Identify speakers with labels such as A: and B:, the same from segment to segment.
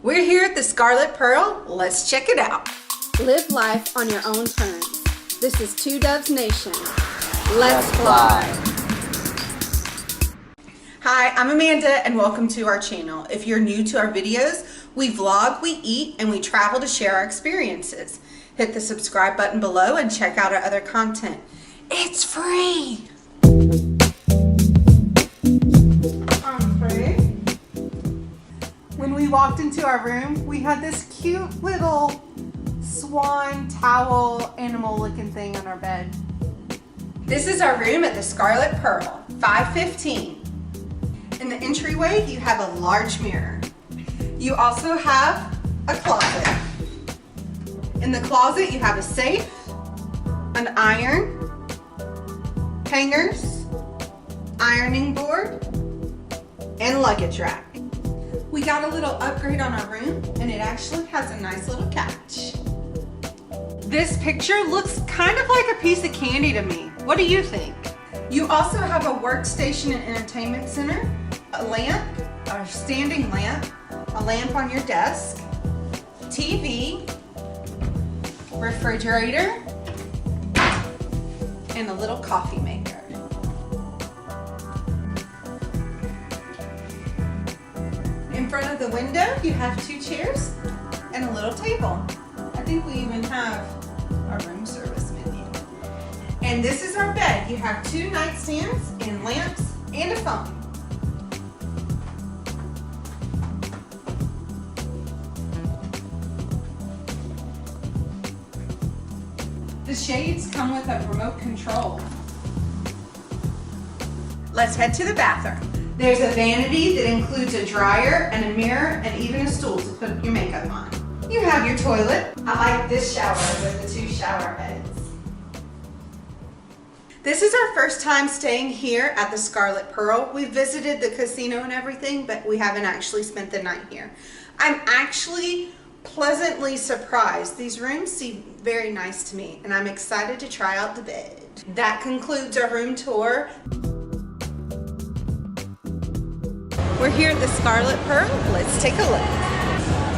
A: We're here at the Scarlet Pearl. Let's check it out.
B: Live life on your own terms. This is Two Doves Nation. Let's fly.
A: Hi, I'm Amanda and welcome to our channel. If you're new to our videos, we vlog, we eat, and we travel to share our experiences. Hit the subscribe button below and check out our other content. It's free. Osprey. When we walked into our room, we had this cute little swan towel animal looking thing on our bed. This is our room at the Scarlet Pearl, 515. In the entryway, you have a large mirror. You also have a closet. In the closet, you have a safe, an iron, hangers, ironing board, and luggage rack. We got a little upgrade on our room, and it actually has a nice little couch. This picture looks kind of like a piece of candy to me. What do you think? You also have a workstation and entertainment center, a lamp, a standing lamp, a lamp on your desk, TV, refrigerator, and a little coffee maker. In front of the window, you have two chairs and a little table. I think we even have our room service menu. And this is our bed. You have two nightstands and lamps and a phone. The shades come with a remote control. Let's head to the bathroom. There's a vanity that includes a dryer and a mirror and even a stool to put your makeup on. You have your toilet. I like this shower with the two shower heads. This is our first time staying here at the Scarlet Pearl. We visited the casino and everything, but we haven't actually spent the night here. I'm actually pleasantly surprised. These rooms seem very nice to me, and I'm excited to try out the bed. That concludes our room tour. We're here at the Scarlet Pearl. Let's take a look.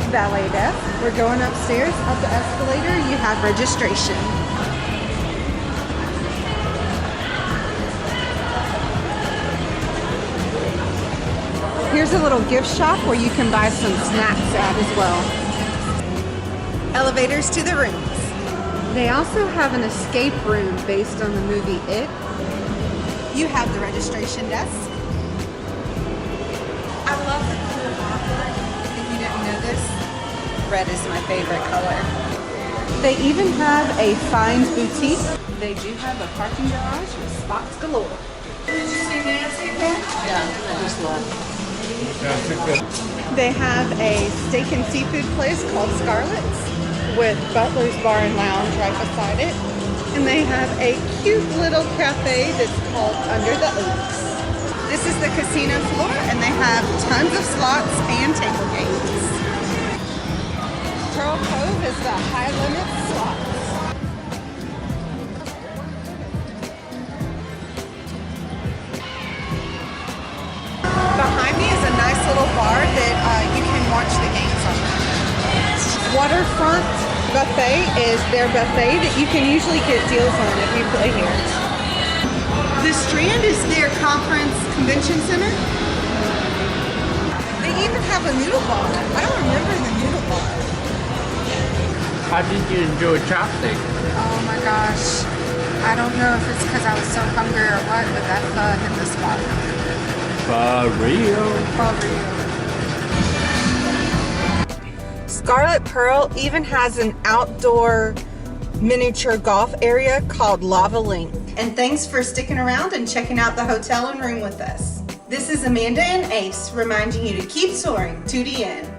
A: Valet desk. We're going upstairs. Up the escalator, you have registration. Here's a little gift shop where you can buy some snacks at as well. Elevators to the rooms. They also have an escape room based on the movie It. You have the registration desk. I love the color bar. If you didn't know this, red is my favorite color. They even have a Find boutique. They do have a parking garage with spots galore. Did you see Nancy there? Yeah, I just love. They have a steak and seafood place called Scarlet's with Butler's Bar and Lounge right beside it. And they have a cute little cafe that's called Under the Oaks. This is the casino floor, and they have tons of slots and table games. Pearl Cove is the high limit slots. Behind me is a nice little bar that you can watch the games on. Waterfront Buffet is their buffet that you can usually get deals on if you play here. The Strand is their conference convention center. They even have a noodle bar. I don't remember the noodle bar.
C: How did you enjoy chopstick?
B: Oh my gosh. I don't know if it's because I was so hungry or what, but that pho hit the spot.
C: For real?
B: For real.
A: Scarlet Pearl even has an outdoor miniature golf area called Lava Link. And thanks for sticking around and checking out the hotel and room with us. This is Amanda and Ace reminding you to keep soaring to the end.